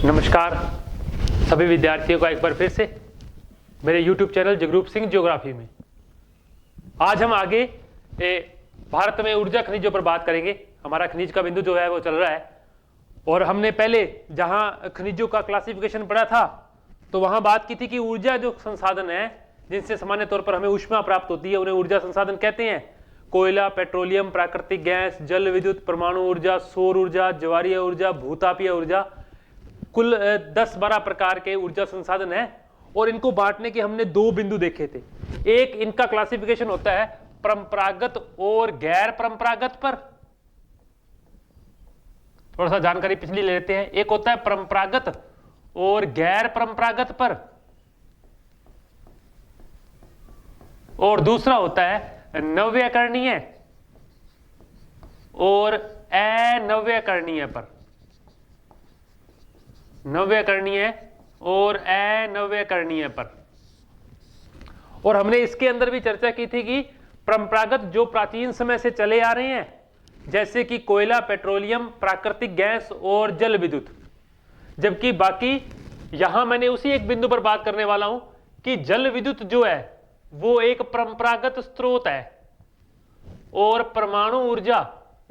नमस्कार सभी विद्यार्थियों का एक बार फिर से मेरे YouTube channel Jagroop Singh geography में। आज हम आगे भारत में ऊर्जा खनिजों पर बात करेंगे। हमारा खनिज का बिंदु जो है वो चल रहा है और हमने पहले जहां खनिजों का क्लासिफिकेशन पढ़ा था तो वहां बात की थी कि ऊर्जा जो संसाधन है जिनसे सामान्य तौर पर हमें ऊष्मा प्राप्त होती है उन्हें ऊर्जा संसाधन कहते हैं। कोयला, पेट्रोलियम, प्राकृतिक गैस, जल विद्युत, परमाणु ऊर्जा, सौर ऊर्जा, ज्वारीय ऊर्जा, भूतापीय ऊर्जा, कुल 10-12 प्रकार के ऊर्जा संसाधन है। और इनको बांटने के हमने दो बिंदु देखे थे। एक इनका क्लासिफिकेशन होता है परंपरागत और गैर परंपरागत पर। थोड़ा सा जानकारी पिछली ले लेते हैं। एक होता है परंपरागत और गैर परंपरागत पर, और दूसरा होता है नव्यकरणीय और अनव्यकरणीय पर। नव्यकरणीय और अनव्यकरणीय पर। और हमने इसके अंदर भी चर्चा की थी कि परंपरागत जो प्राचीन समय से चले आ रहे हैं जैसे कि कोयला, पेट्रोलियम, प्राकृतिक गैस और जल विद्युत, जबकि बाकी यहां मैंने उसी एक बिंदु पर बात करने वाला हूं कि जल विद्युत जो है वो एक परंपरागत स्रोत है और परमाणु ऊर्जा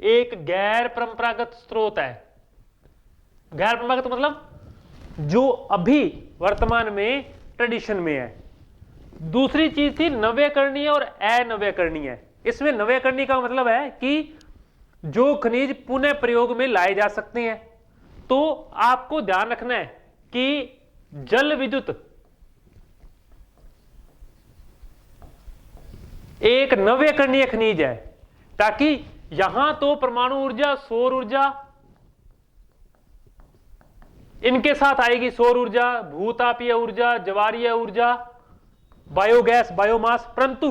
एक गैर परंपरागत स्रोत है। गैर परंपरागत मतलब जो अभी वर्तमान में ट्रेडिशन में है। दूसरी चीज थी नव्यकरणीय और अनव्यकरणीय। इसमें नव्यकरणीय का मतलब है कि जो खनिज पुनः प्रयोग में लाए जा सकते हैं। तो आपको ध्यान रखना है कि जल विद्युत एक नव्यकरणीय खनिज है, ताकि यहां तो परमाणु ऊर्जा, सौर ऊर्जा इनके साथ आएगी। सौर ऊर्जा, भूतापीय ऊर्जा, ज्वारीय ऊर्जा, बायोगैस, बायोमास, परंतु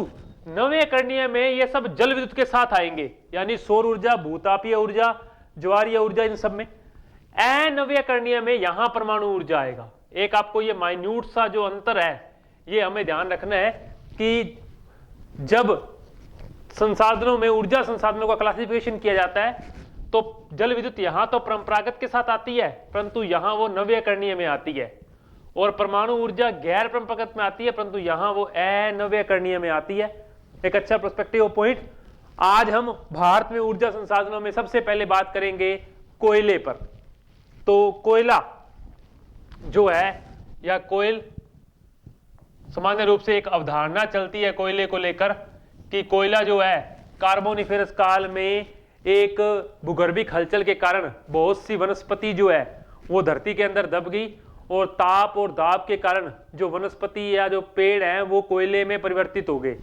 नव्यकरणीय में ये सब जल विद्युत के साथ आएंगे, यानी सौर ऊर्जा, भूतापीय ऊर्जा, ज्वारीय ऊर्जा, इन सब में। अनव्यकरणीय में यहां परमाणु ऊर्जा आएगा। एक आपको ये माइन्यूट सा जो अंतर है ये हमें ध्यान रखना है कि जब संसाधनों में ऊर्जा संसाधनों का क्लासिफिकेशन किया जाता है तो जल विद्युत यहां तो परंपरागत के साथ आती है परंतु यहां वो नव्यकरणीय में आती है, और परमाणु ऊर्जा गैर परंपरागत में आती है परंतु यहां वो अनव्यकरणीय में आती है। एक अच्छा प्रोस्पेक्टिव पॉइंट। आज हम भारत में ऊर्जा संसाधनों में सबसे पहले बात करेंगे कोयले पर। तो कोयला जो है या कोयल, सामान्य रूप से एक अवधारणा चलती है कोयले को लेकर कि कोयला जो है कार्बोनिफेरस काल में एक भूगर्भिक हलचल के कारण बहुत सी वनस्पति जो है वो धरती के अंदर दब गई और ताप और दाब के कारण जो वनस्पति या जो पेड़ हैं वो कोयले में परिवर्तित हो गए।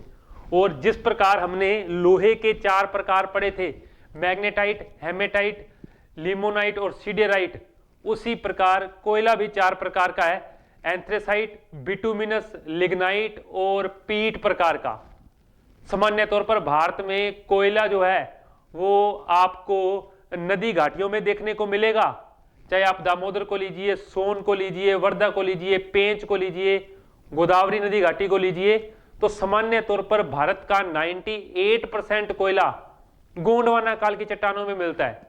और जिस प्रकार हमने लोहे के 4 प्रकार पढ़े थे, मैग्नेटाइट, हेमेटाइट, लिमोनाइट और सीडेराइट, उसी प्रकार कोयला भी 4 प्रकार का है। एंथ्रेसाइट, बिटुमिनस, लिग्नाइट और पीट प्रकार का। सामान्य तौर पर भारत में कोयला जो है वो आपको नदी घाटियों में देखने को मिलेगा, चाहे आप दामोदर को लीजिए, सोन को लीजिए, वर्धा को लीजिए, पेंच को लीजिए, गोदावरी नदी घाटी को लीजिए। तो सामान्य तौर पर भारत का 98% कोयला गोंडवाना काल की चट्टानों में मिलता है,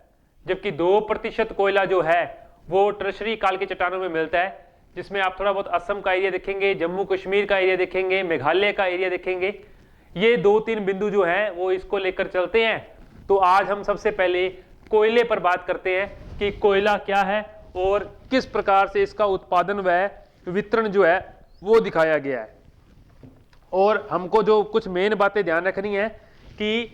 जबकि 2% कोयला जो है वो टर्शरी काल की चट्टानों में मिलता है, जिसमें आप थोड़ा बहुत असम का एरिया देखेंगे, जम्मू कश्मीर का एरिया देखेंगे, मेघालय का एरिया देखेंगे। ये 2-3 बिंदु जो है वो इसको लेकर चलते हैं। तो आज हम सबसे पहले कोयले पर बात करते हैं कि कोयला क्या है और किस प्रकार से इसका उत्पादन व वितरण जो है वो दिखाया गया है। और हमको जो कुछ मेन बातें ध्यान रखनी है कि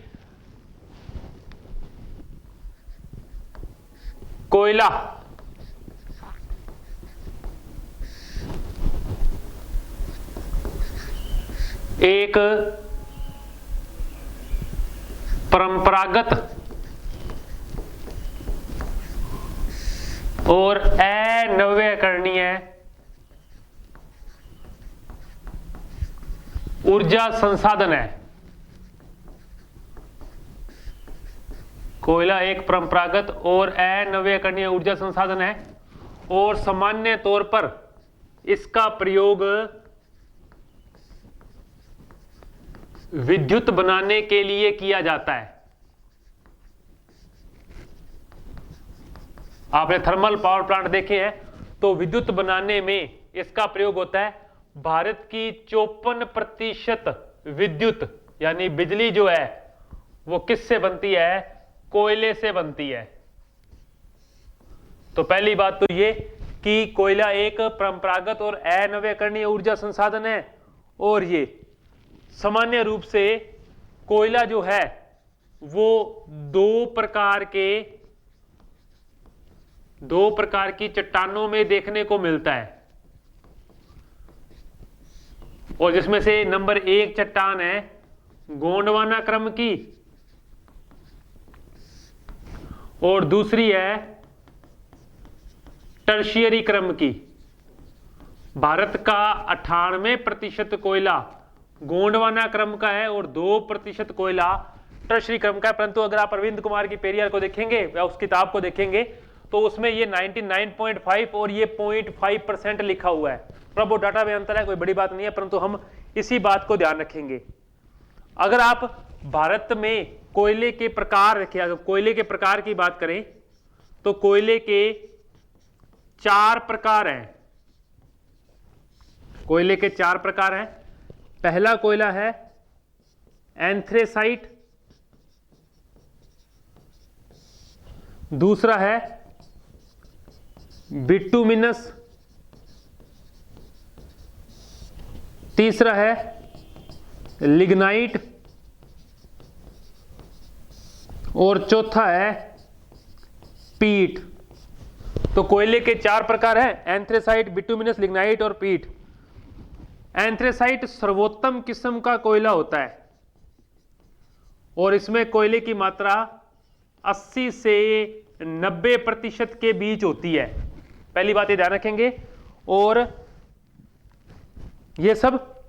कोयला एक परंपरागत और अनव्यकरणीय ऊर्जा संसाधन है। कोयला एक परंपरागत और अनव्यकरणीय ऊर्जा संसाधन है और सामान्य तौर पर इसका प्रयोग विद्युत बनाने के लिए किया जाता है। आपने थर्मल पावर प्लांट देखे हैं तो विद्युत बनाने में इसका प्रयोग होता है। भारत की 54% विद्युत यानी बिजली जो है वो किससे बनती है? कोयले से बनती है। तो पहली बात तो ये कि कोयला एक परंपरागत और अनवीकरणीय ऊर्जा संसाधन है, और ये सामान्य रूप से कोयला जो है वो दो प्रकार की चट्टानों में देखने को मिलता है, और जिसमें से नंबर 1 चट्टान है गोंडवाना क्रम की, और दूसरी है टर्शियरी क्रम की। भारत का 98% कोयला गोंडवाना क्रम का है और 2% कोयला टर्शियरी क्रम का है। परंतु अगर आप अरविंद कुमार की पेरियर को देखेंगे या उस किताब को देखेंगे तो उसमें ये 99.5 और ये 0.5% लिखा हुआ है। थोड़ा बहुत डाटा में अंतर है, कोई बड़ी बात नहीं है, परंतु हम इसी बात को ध्यान रखेंगे। अगर आप भारत में कोयले के प्रकार रखिए, अगर कोयले के प्रकार की बात करें तो कोयले के 4 प्रकार हैं। कोयले के 4 प्रकार हैं। पहला कोयला है एंथ्रेसाइट, दूसरा है बिटुमिनस, तीसरा है लिग्नाइट, और चौथा है पीट। तो कोयले के 4 प्रकार हैं, एंथ्रेसाइट, बिटुमिनस, लिग्नाइट और पीट। एंथ्रेसाइट सर्वोत्तम किस्म का कोयला होता है और इसमें कोयले की मात्रा 80 से 90% के बीच होती है। पहली बात ये ध्यान रखेंगे। और ये सब,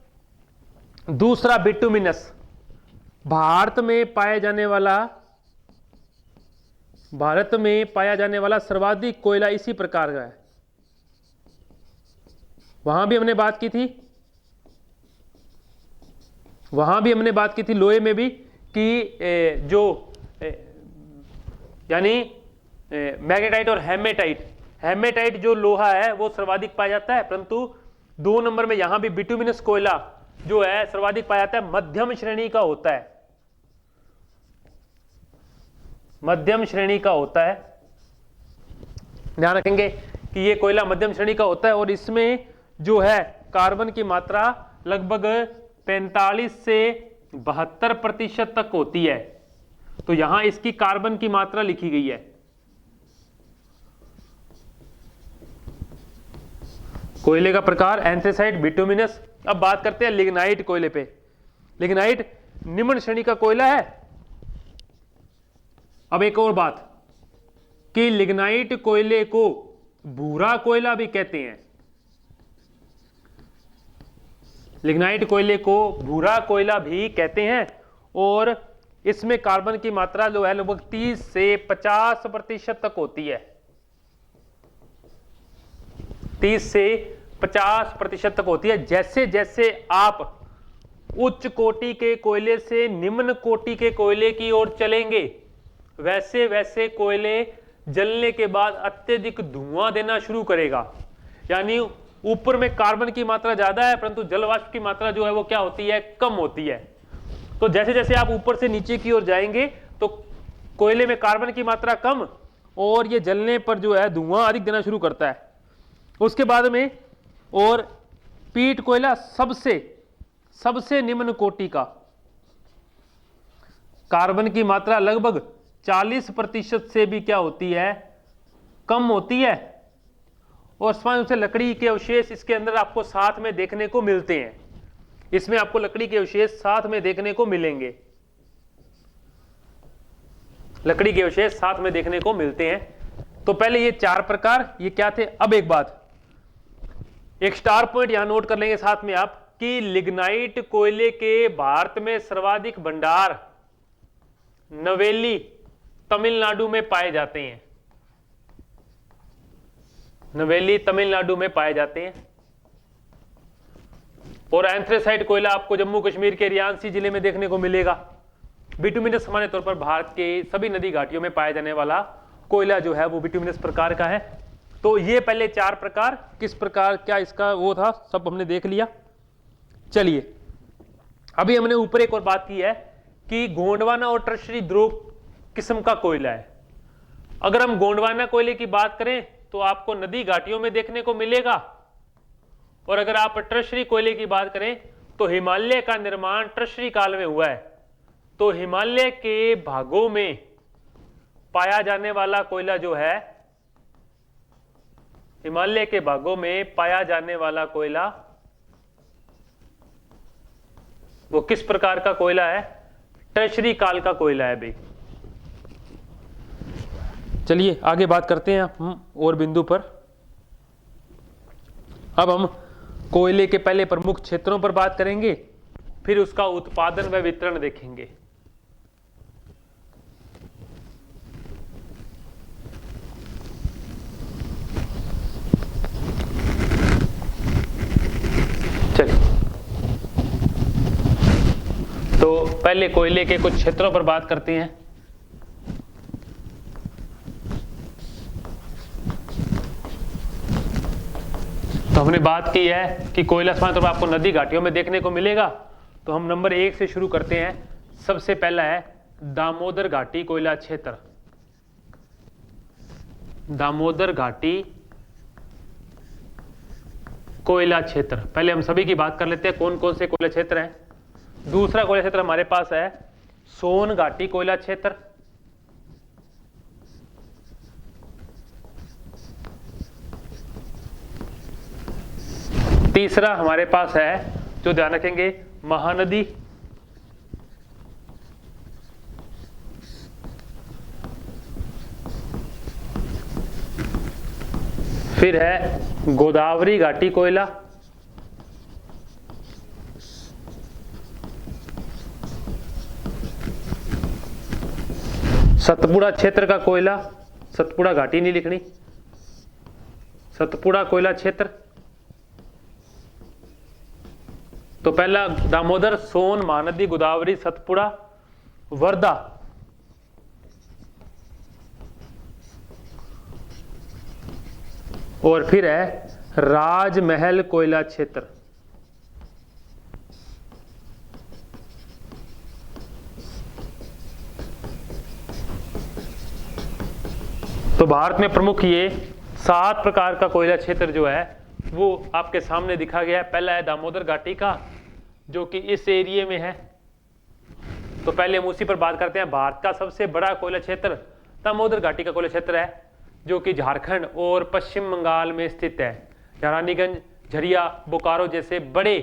दूसरा बिटुमिनस, भारत में पाया जाने वाला सर्वाधिक कोयला इसी प्रकार का है। वहां भी हमने बात की थी लोहे में भी कि यानी मैग्नेटाइट और हेमेटाइट जो लोहा है वो सर्वाधिक पाया जाता है, परंतु 2 नंबर में यहां भी बिटुमिनस कोयला जो है सर्वाधिक पाया जाता है, मध्यम श्रेणी का होता है। ध्यान रखेंगे कि ये कोयला मध्यम श्रेणी का होता है और इसमें जो है कार्बन की मात्रा लगभग 45 से 72% तक होती है। तो यहां इसकी कार्बन की मात्रा लिखी गई है। कोयले का प्रकार एंथ्रेसाइट, बिटुमिनस। अब बात करते हैं लिग्नाइट कोयले पे। लिग्नाइट निम्न श्रेणी का कोयला है। अब एक और बात कि लिग्नाइट कोयले को भूरा कोयला भी कहते हैं। लिग्नाइट कोयले को भूरा कोयला भी कहते हैं और इसमें कार्बन की मात्रा जो है लगभग 30 से 50% तक होती है। 30 से 50% तक होती है। जैसे जैसे आप उच्च कोटि के कोयले से निम्न कोटि के कोयले की ओर चलेंगे, वैसे वैसे कोयले जलने के बाद अत्यधिक धुआं देना शुरू करेगा। यानी ऊपर में कार्बन की मात्रा ज्यादा है परंतु जलवाष्प की मात्रा जो है वो क्या होती है? कम होती है। तो जैसे जैसे आप ऊपर से नीचे की ओर जाएंगे तो कोयले में कार्बन की मात्रा कम और ये जलने पर जो है धुआं अधिक देना शुरू करता है। उसके बाद में और पीट कोयला सबसे निम्न कोटि का, कार्बन की मात्रा लगभग 40% से भी क्या होती है? कम होती है। और सामान्य रूप से लकड़ी के अवशेष इसके अंदर आपको साथ में देखने को मिलते हैं। इसमें आपको लकड़ी के अवशेष साथ में देखने को मिलेंगे। लकड़ी के अवशेष साथ में देखने को मिलते हैं। तो पहले ये 4 प्रकार ये क्या थे? अब एक बात, एक स्टार पॉइंट यहां नोट कर लेंगे साथ में आप कि लिग्नाइट कोयले के भारत में सर्वाधिक भंडार नवेली तमिलनाडु में पाए जाते हैं। नवेली तमिलनाडु में पाए जाते हैं। और एंथ्रेसाइट कोयला आपको जम्मू कश्मीर के रियांसी जिले में देखने को मिलेगा। बिटुमिनस सामान्य तौर पर भारत के सभी नदी घाटियों में पाया जाने वाला कोयला जो है वो बिटुमिनस प्रकार का है। तो ये पहले 4 प्रकार किस प्रकार क्या इसका वो था सब हमने देख लिया। चलिए अभी हमने ऊपर एक और बात की है कि गोंडवाना और टर्शरी दो किस्म का कोयला है। अगर हम गोंडवाना कोयले की बात करें तो आपको नदी घाटियों में देखने को मिलेगा, और अगर आप टर्शरी कोयले की बात करें तो हिमालय का निर्माण टर्शरी काल में हुआ है। तो हिमालय के भागों में पाया जाने वाला कोयला जो है, हिमालय के भागों में पाया जाने वाला कोयला वो किस प्रकार का कोयला है? टर्शरी काल का कोयला है भाई। चलिए आगे बात करते हैं हम और बिंदु पर। अब हम कोयले के पहले प्रमुख क्षेत्रों पर बात करेंगे, फिर उसका उत्पादन व वितरण देखेंगे। चलिए तो पहले कोयले के कुछ क्षेत्रों पर बात करते हैं। तो हमने बात की है कि कोयला सामान्य तौर पर आपको नदी घाटियों में देखने को मिलेगा। तो हम नंबर 1 से शुरू करते हैं। सबसे पहला है दामोदर घाटी कोयला क्षेत्र। दामोदर घाटी कोयला क्षेत्र, पहले हम सभी की बात कर लेते हैं कौन कौन से कोयला क्षेत्र हैं। दूसरा कोयला क्षेत्र हमारे पास है सोन घाटी कोयला क्षेत्र। तीसरा हमारे पास है जो ध्यान रखेंगे महानदी। फिर है गोदावरी घाटी कोयला। सतपुड़ा क्षेत्र का कोयला, सतपुड़ा घाटी नहीं लिखनी, सतपुड़ा कोयला क्षेत्र। तो पहला दामोदर, सोन, महानदी, गोदावरी, सतपुड़ा, वर्धा। और फिर है राजमहल कोयला क्षेत्र। तो भारत में प्रमुख ये 7 प्रकार का कोयला क्षेत्र जो है वो आपके सामने दिखा गया है। पहला है दामोदर घाटी का, जो कि इस एरिया में है। तो पहले हम उसी पर बात करते हैं। भारत का सबसे बड़ा कोयला क्षेत्र दामोदर घाटी का कोयला क्षेत्र है, जो कि झारखंड और पश्चिम बंगाल में स्थित है। रानीगंज, झरिया, बोकारो जैसे बड़े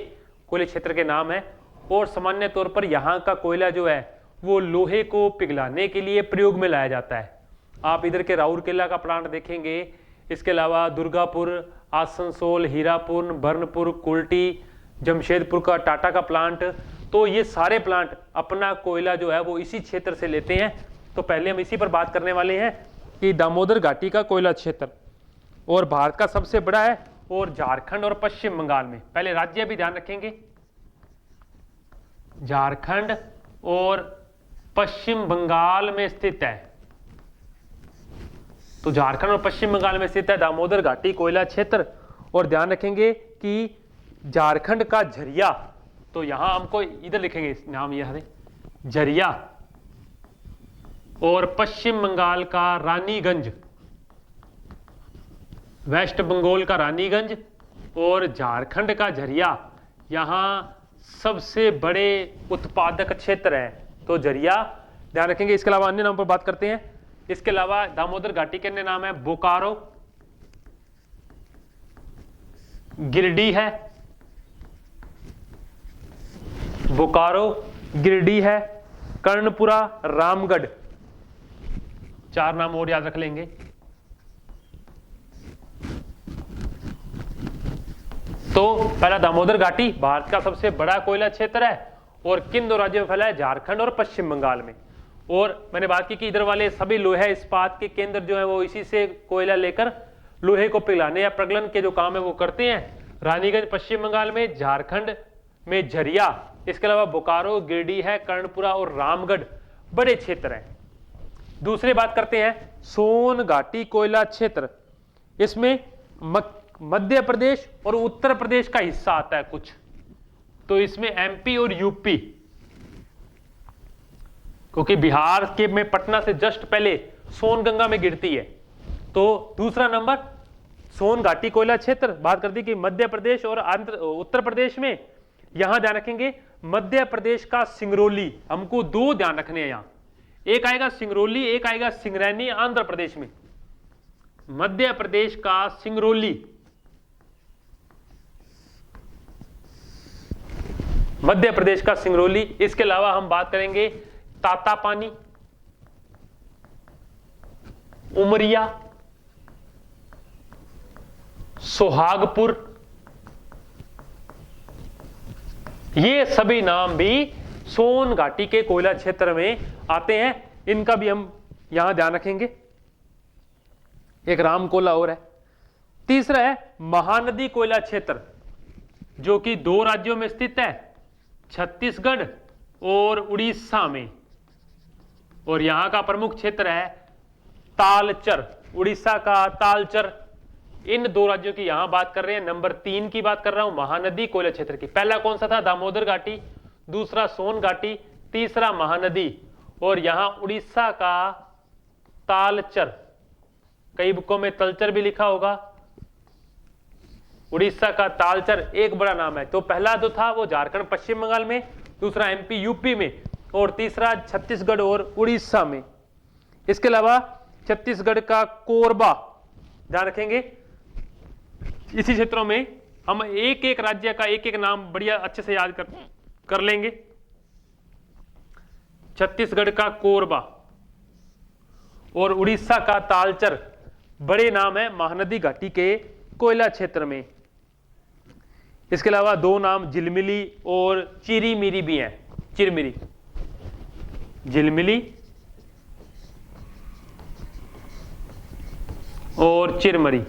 कोयले क्षेत्र के नाम है। और सामान्य तौर पर यहाँ का कोयला जो है वो लोहे को पिघलाने के लिए प्रयोग में लाया जाता है। आप इधर के राउरकेला का प्लांट देखेंगे, इसके अलावा दुर्गापुर, आसनसोल, हीरापुर, बर्नपुर, कुल्टी, जमशेदपुर का टाटा का प्लांट, तो ये सारे प्लांट अपना कोयला जो है वो इसी क्षेत्र से लेते हैं। तो पहले हम इसी पर बात करने वाले हैं कि दामोदर घाटी का कोयला क्षेत्र और भारत का सबसे बड़ा है, और झारखंड और पश्चिम बंगाल में, पहले राज्य भी ध्यान रखेंगे, झारखंड और पश्चिम बंगाल में स्थित है। तो झारखंड और पश्चिम बंगाल में स्थित है दामोदर घाटी कोयला क्षेत्र। और ध्यान रखेंगे कि झारखंड का झरिया, तो यहां हमको इधर लिखेंगे नाम यह है झरिया, और पश्चिम बंगाल का रानीगंज, वेस्ट बंगाल का रानीगंज और झारखंड का झरिया यहां सबसे बड़े उत्पादक क्षेत्र है। तो झरिया ध्यान रखेंगे। इसके अलावा अन्य नाम पर बात करते हैं। इसके अलावा दामोदर घाटी के अन्य नाम है बोकारो, गिरिडीह है, बोकारो, गिरिडीह है, कर्णपुरा, रामगढ़, 4 नाम और याद रख लेंगे। तो पहला दामोदर घाटी भारत का सबसे बड़ा कोयला क्षेत्र है और किन 2 राज्यों में फैला है? झारखंड और पश्चिम बंगाल में। और मैंने बात की कि इधर वाले सभी लोहा इस्पात के केंद्र जो है वो इसी से कोयला लेकर लोहे को पिघलाने या प्रगलन के जो काम है वो करते हैं। रानीगंज पश्चिम बंगाल में, झारखंड में झरिया, इसके अलावा बोकारो, गिरिडीह है, कर्णपुरा और रामगढ़ बड़े क्षेत्र हैं। दूसरी बात करते हैं सोन घाटी कोयला क्षेत्र। इसमें मध्य प्रदेश और उत्तर प्रदेश का हिस्सा आता है कुछ, तो इसमें एमपी और यूपी, क्योंकि बिहार के में पटना से जस्ट पहले सोनगंगा में गिरती है। तो दूसरा नंबर सोन घाटी कोयला क्षेत्र, बात करती कि मध्य प्रदेश और उत्तर प्रदेश में, यहां ध्यान रखेंगे मध्य प्रदेश का सिंगरौली, हमको दो ध्यान रखने हैं यहां, एक आएगा सिंगरौली, एक आएगा सिंगरैनी आंध्र प्रदेश में। मध्य प्रदेश का सिंगरौली, मध्य प्रदेश का सिंगरौली। इसके अलावा हम बात करेंगे तातापानी, उमरिया, सोहागपुर, ये सभी नाम भी सोन घाटी के कोयला क्षेत्र में आते हैं, इनका भी हम यहां ध्यान रखेंगे। एक रामकोला और है। तीसरा है महानदी कोयला क्षेत्र, जो कि दो राज्यों में स्थित है, छत्तीसगढ़ और उड़ीसा में, और यहां का प्रमुख क्षेत्र है तालचर, उड़ीसा का तालचर। इन दो राज्यों की यहां बात कर रहे हैं। नंबर 3 की बात कर रहा हूं, महानदी कोयला क्षेत्र की। पहला कौन सा था? दामोदर घाटी, दूसरा सोन घाटी, तीसरा महानदी, और यहां उड़ीसा का तालचर, कई बुकों में तलचर भी लिखा होगा। उड़ीसा का तालचर एक बड़ा नाम है। तो पहला जो था वो झारखंड पश्चिम बंगाल में, दूसरा एमपी यूपी में, और तीसरा छत्तीसगढ़ और उड़ीसा में। इसके अलावा छत्तीसगढ़ का कोरबा ध्यान रखेंगे। इसी क्षेत्रों में हम एक एक राज्य का एक एक नाम बढ़िया अच्छे से याद कर लेंगे। छत्तीसगढ़ का कोरबा और उड़ीसा का तालचर बड़े नाम है महानदी घाटी के कोयला क्षेत्र में। इसके अलावा दो नाम झिलमिली और चिरीमिरी भी हैं। चिरमिरी, झिलमिली और चिरमरी,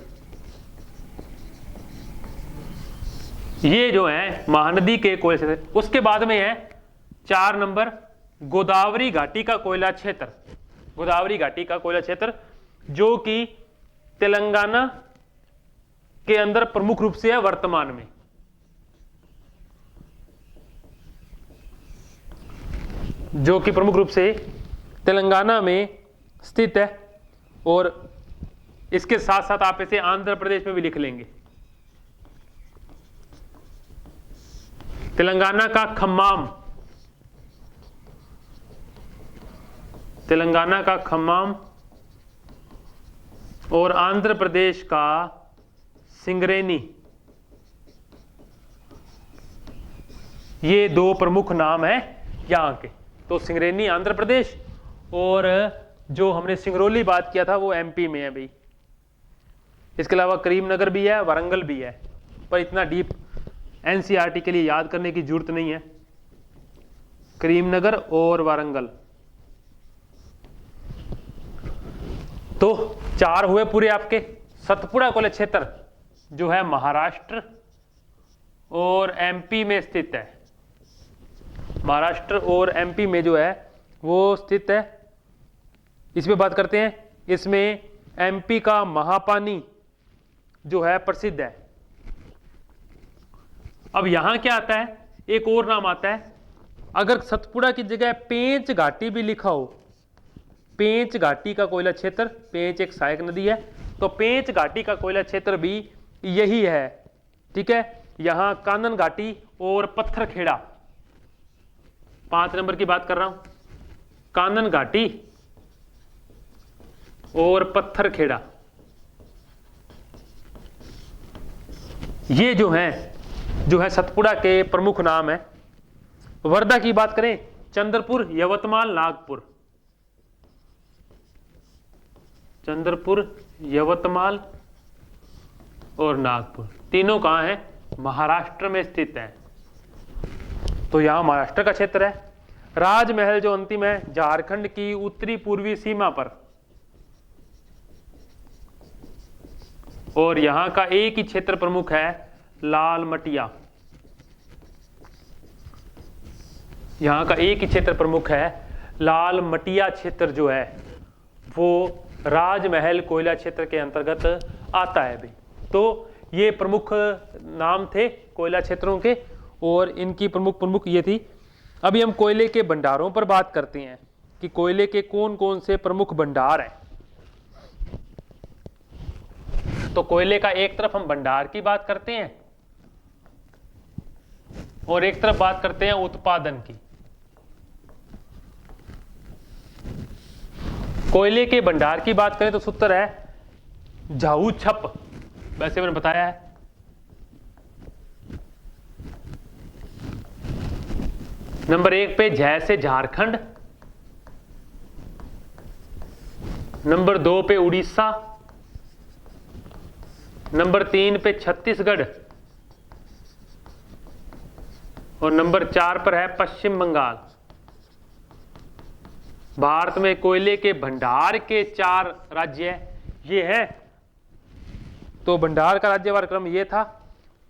ये जो है महानदी के कोयला क्षेत्र। उसके बाद में है 4 नंबर गोदावरी घाटी का कोयला क्षेत्र। गोदावरी घाटी का कोयला क्षेत्र जो कि तेलंगाना के अंदर प्रमुख रूप से है वर्तमान में। जो कि प्रमुख रूप से तेलंगाना में स्थित है, और इसके साथ साथ आप इसे आंध्र प्रदेश में भी लिख लेंगे। तेलंगाना का खम्माम, तेलंगाना का खम्माम और आंध्र प्रदेश का सिंगरेनी, ये दो प्रमुख नाम हैं यहां के। तो सिंगरेनी आंध्र प्रदेश और जो हमने सिंगरौली बात किया था वो एमपी में है भाई। इसके अलावा करीमनगर भी है, वारंगल भी है, पर इतना डीप एनसीईआरटी के लिए याद करने की जरूरत नहीं है। करीमनगर और वारंगल, तो 4 हुए पूरे आपके। सतपुड़ा कोयला क्षेत्र जो है महाराष्ट्र और एमपी में स्थित है। महाराष्ट्र और एमपी में जो है वो स्थित है। इसमें बात करते हैं। इसमें एमपी का महापानी जो है प्रसिद्ध है। अब यहां क्या आता है, एक और नाम आता है। अगर सतपुड़ा की जगह पेंच घाटी भी लिखा हो, पेंच घाटी का कोयला क्षेत्र, पेंच एक सहायक नदी है, तो पेंच घाटी का कोयला क्षेत्र भी यही है। ठीक है, यहां कानन घाटी और पत्थरखेड़ा, 5 नंबर की बात कर रहा हूं, कानन घाटी और पत्थरखेड़ा, ये जो है सतपुड़ा के प्रमुख नाम है। वर्धा की बात करें, चंद्रपुर, यवतमाल, नागपुर, चंद्रपुर, यवतमाल और नागपुर, तीनों कहां हैं? महाराष्ट्र में स्थित है। तो यहां महाराष्ट्र का क्षेत्र है। राजमहल जो अंतिम है, झारखंड की उत्तरी पूर्वी सीमा पर, और यहां का एक ही क्षेत्र प्रमुख है, लालमटिया। यहां का एक ही क्षेत्र प्रमुख है, लालमटिया क्षेत्र जो है वो राजमहल कोयला क्षेत्र के अंतर्गत आता है भाई। तो ये प्रमुख नाम थे कोयला क्षेत्रों के और इनकी प्रमुख ये थी। अभी हम कोयले के भंडारों पर बात करते हैं कि कोयले के कौन कौन से प्रमुख भंडार हैं। तो कोयले का एक तरफ हम भंडार की बात करते हैं और एक तरफ बात करते हैं उत्पादन की। कोयले के भंडार की बात करें तो सूत्र है झाऊ छप, वैसे मैंने बताया है। नंबर 1 पे झ से झारखंड, नंबर 2 पे उड़ीसा, नंबर 3 पे छत्तीसगढ़ और नंबर 4 पर है पश्चिम बंगाल। भारत में कोयले के भंडार के 4 राज्य ये हैं। तो भंडार का राज्यवार क्रम ये था।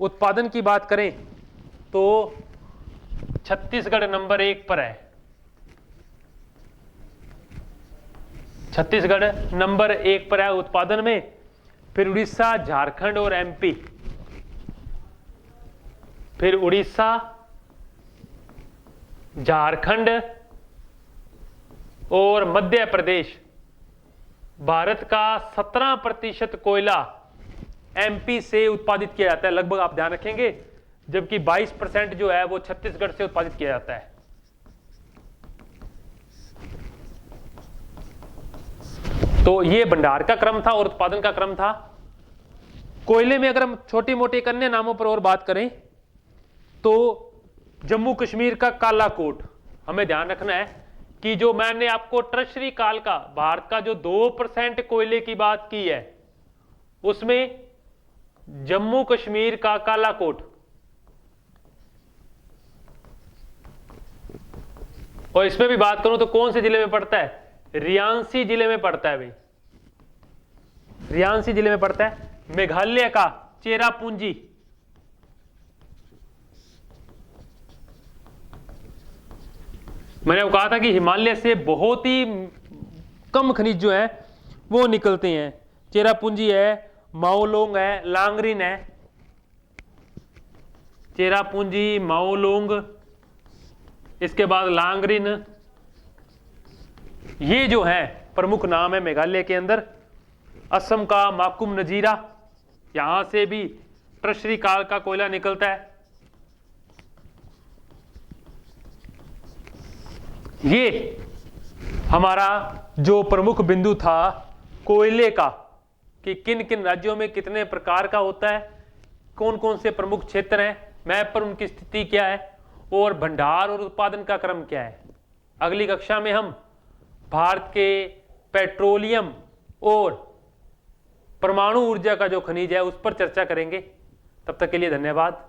उत्पादन की बात करें तो छत्तीसगढ़ नंबर 1 पर है। छत्तीसगढ़ नंबर 1 पर है उत्पादन में, फिर उड़ीसा, झारखंड और एमपी, फिर उड़ीसा, झारखंड और मध्य प्रदेश। भारत का 17% कोयला एमपी से उत्पादित किया जाता है लगभग, आप ध्यान रखेंगे, जबकि 22% जो है वो छत्तीसगढ़ से उत्पादित किया जाता है। तो ये भंडार का क्रम था और उत्पादन का क्रम था। कोयले में अगर हम छोटी मोटी अन्य नामों पर और बात करें तो जम्मू कश्मीर का काला कोट, हमें ध्यान रखना है कि जो मैंने आपको टर्शरी काल का भारत का जो 2% कोयले की बात की है उसमें जम्मू कश्मीर का काला कोट और इसमें भी बात करूं तो कौन से जिले में पड़ता है? रियांसी जिले में पड़ता है भाई, रियांसी जिले में पड़ता है। मेघालय का चेरापूंजी, मैंने कहा था कि हिमालय से बहुत ही कम खनिज जो है वो निकलते हैं। चेरापूंजी है, माओलोंग है, लांगरिन है। चेरापूंजी, माओलोंग, इसके बाद लांगरिन, ये जो है प्रमुख नाम है मेघालय के अंदर। असम का माकुम नजीरा, यहां से भी टर्शरी काल का कोयला निकलता है। ये हमारा जो प्रमुख बिंदु था कोयले का कि किन किन राज्यों में कितने प्रकार का होता है, कौन कौन से प्रमुख क्षेत्र हैं, मैप पर उनकी स्थिति क्या है और भंडार और उत्पादन का क्रम क्या है। अगली कक्षा में हम भारत के पेट्रोलियम और परमाणु ऊर्जा का जो खनिज है उस पर चर्चा करेंगे। तब तक के लिए धन्यवाद।